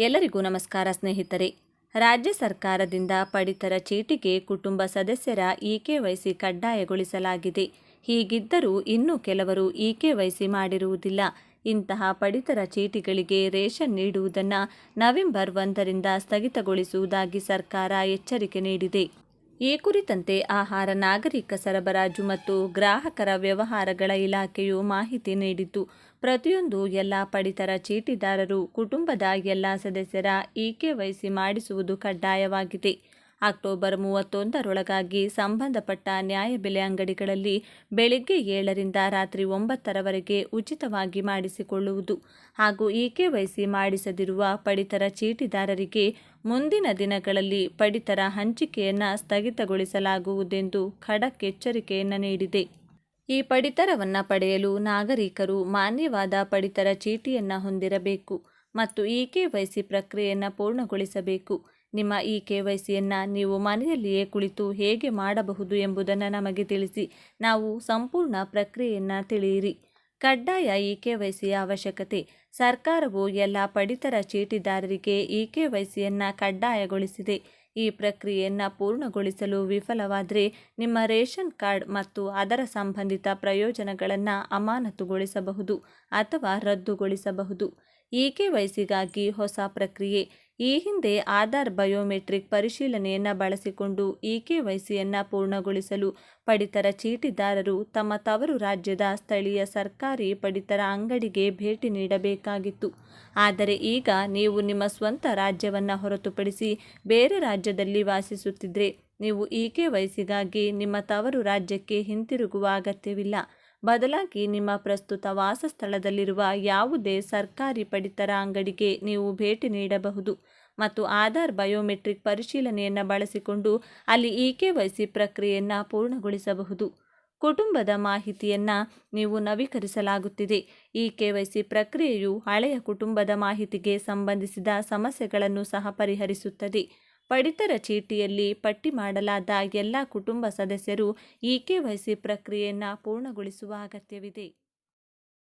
ಎಲ್ಲರಿಗೂ ನಮಸ್ಕಾರ ಸ್ನೇಹಿತರೆ. ರಾಜ್ಯ ಸರ್ಕಾರದಿಂದ ಪಡಿತರ ಚೀಟಿಗೆ ಕುಟುಂಬ ಸದಸ್ಯರ ಇಕೆವೈಸಿ ಕಡ್ಡಾಯಗೊಳಿಸಲಾಗಿದೆ. ಹೀಗಿದ್ದರೂ ಇನ್ನೂ ಕೆಲವರು ಇಕೆವೈಸಿ ಮಾಡಿರುವುದಿಲ್ಲ. ಇಂತಹ ಪಡಿತರ ಚೀಟಿಗಳಿಗೆ ರೇಷನ್ ನೀಡುವುದನ್ನು ನವೆಂಬರ್ 1ರಿಂದ ಸ್ಥಗಿತಗೊಳಿಸುವುದಾಗಿ ಸರ್ಕಾರ ಎಚ್ಚರಿಕೆ ನೀಡಿದೆ. ಈ ಕುರಿತಂತೆ ಆಹಾರ ನಾಗರಿಕ ಸರಬರಾಜು ಮತ್ತು ಗ್ರಾಹಕರ ವ್ಯವಹಾರಗಳ ಇಲಾಖೆಯು ಮಾಹಿತಿ ನೀಡಿದ್ದು, ಪ್ರತಿಯೊಂದು ಎಲ್ಲ ಪಡಿತರ ಚೀಟಿದಾರರು ಕುಟುಂಬದ ಎಲ್ಲ ಸದಸ್ಯರ ಇಕೆವೈಸಿ ಮಾಡಿಸುವುದು ಕಡ್ಡಾಯವಾಗಿದೆ. ಅಕ್ಟೋಬರ್ 31ರೊಳಗಾಗಿ ಸಂಬಂಧಪಟ್ಟ ನ್ಯಾಯಬೆಲೆ ಅಂಗಡಿಗಳಲ್ಲಿ ಬೆಳಗ್ಗೆ 7ರಿಂದ ರಾತ್ರಿ 9ರವರೆಗೆ ಉಚಿತವಾಗಿ ಮಾಡಿಸಿಕೊಳ್ಳುವುದು ಹಾಗೂ ಇಕೆವೈಸಿ ಮಾಡಿಸದಿರುವ ಪಡಿತರ ಚೀಟಿದಾರರಿಗೆ ಮುಂದಿನ ದಿನಗಳಲ್ಲಿ ಪಡಿತರ ಹಂಚಿಕೆಯನ್ನು ಸ್ಥಗಿತಗೊಳಿಸಲಾಗುವುದೆಂದು ಖಡಕ್ ಎಚ್ಚರಿಕೆಯನ್ನು ನೀಡಿದೆ. ಈ ಪಡಿತರವನ್ನು ಪಡೆಯಲು ನಾಗರಿಕರು ಮಾನ್ಯವಾದ ಪಡಿತರ ಚೀಟಿಯನ್ನು ಹೊಂದಿರಬೇಕು ಮತ್ತು ಇಕೆವೈಸಿ ಪ್ರಕ್ರಿಯೆಯನ್ನು ಪೂರ್ಣಗೊಳಿಸಬೇಕು. ನಿಮ್ಮ ಇಕೆವೈಸಿಯನ್ನು ನೀವು ಮನೆಯಲ್ಲಿಯೇ ಕುಳಿತು ಹೇಗೆ ಮಾಡಬಹುದು ಎಂಬುದನ್ನು ನಮಗೆ ತಿಳಿಸಿ. ನಾವು ಸಂಪೂರ್ಣ ಪ್ರಕ್ರಿಯೆಯನ್ನು ತಿಳಿಯಿರಿ. ಕಡ್ಡಾಯ ಇಕೆವೈಸಿಯ ಅವಶ್ಯಕತೆ. ಸರ್ಕಾರವು ಎಲ್ಲ ಪಡಿತರ ಚೀಟಿದಾರರಿಗೆ ಇಕೆವೈಸಿಯನ್ನು ಕಡ್ಡಾಯಗೊಳಿಸಿದೆ. ಈ ಪ್ರಕ್ರಿಯೆಯನ್ನು ಪೂರ್ಣಗೊಳಿಸಲು ವಿಫಲವಾದರೆ ನಿಮ್ಮ ರೇಷನ್ ಕಾರ್ಡ್ ಮತ್ತು ಅದರ ಸಂಬಂಧಿತ ಪ್ರಯೋಜನಗಳನ್ನು ಅಮಾನತುಗೊಳಿಸಬಹುದು ಅಥವಾ ರದ್ದುಗೊಳಿಸಬಹುದು. ಇಕೆವೈಸಿಗಾಗಿ ಹೊಸ ಪ್ರಕ್ರಿಯೆ. ಈ ಹಿಂದೆ ಆಧಾರ್ ಬಯೋಮೆಟ್ರಿಕ್ ಪರಿಶೀಲನೆಯನ್ನು ಬಳಸಿಕೊಂಡು ಇಕೆವೈಸಿಯನ್ನು ಪೂರ್ಣಗೊಳಿಸಲು ಪಡಿತರ ಚೀಟಿದಾರರು ತಮ್ಮ ತವರು ರಾಜ್ಯದ ಸ್ಥಳೀಯ ಸರ್ಕಾರಿ ಪಡಿತರ ಅಂಗಡಿಗೆ ಭೇಟಿ ನೀಡಬೇಕಾಗಿತ್ತು. ಆದರೆ ಈಗ ನೀವು ನಿಮ್ಮ ಸ್ವಂತ ರಾಜ್ಯವನ್ನು ಹೊರತುಪಡಿಸಿ ಬೇರೆ ರಾಜ್ಯದಲ್ಲಿ ವಾಸಿಸುತ್ತಿದ್ದರೆ ನೀವು ಇಕೆವೈಸಿಗಾಗಿ ನಿಮ್ಮ ತವರು ರಾಜ್ಯಕ್ಕೆ ಹಿಂತಿರುಗುವ ಅಗತ್ಯವಿಲ್ಲ. ಬದಲಾಗಿ ನಿಮ್ಮ ಪ್ರಸ್ತುತ ವಾಸಸ್ಥಳದಲ್ಲಿರುವ ಯಾವುದೇ ಸರ್ಕಾರಿ ಪಡಿತರ ಅಂಗಡಿಗೆ ನೀವು ಭೇಟಿ ನೀಡಬಹುದು ಮತ್ತು ಆಧಾರ್ ಬಯೋಮೆಟ್ರಿಕ್ ಪರಿಶೀಲನೆಯನ್ನು ಬಳಸಿಕೊಂಡು ಅಲ್ಲಿ ಇಕೆವೈಸಿ ಪ್ರಕ್ರಿಯೆಯನ್ನು ಪೂರ್ಣಗೊಳಿಸಬಹುದು. ಕುಟುಂಬದ ಮಾಹಿತಿಯನ್ನು ನೀವು ನವೀಕರಿಸಲಾಗುತ್ತಿದೆ. ಇಕೆವೈಸಿ ಪ್ರಕ್ರಿಯೆಯು ಹಳೆಯ ಕುಟುಂಬದ ಮಾಹಿತಿಗೆ ಸಂಬಂಧಿಸಿದ ಸಮಸ್ಯೆಗಳನ್ನು ಸಹ ಪರಿಹರಿಸುತ್ತದೆ. ಪಡಿತರ ಚೀಟಿಯಲ್ಲಿ ಪಟ್ಟಿ ಮಾಡಲಾದ ಎಲ್ಲ ಕುಟುಂಬ ಸದಸ್ಯರು ಇಕೆವೈಸಿ ಪ್ರಕ್ರಿಯೆಯನ್ನು ಪೂರ್ಣಗೊಳಿಸುವ ಅಗತ್ಯವಿದೆ.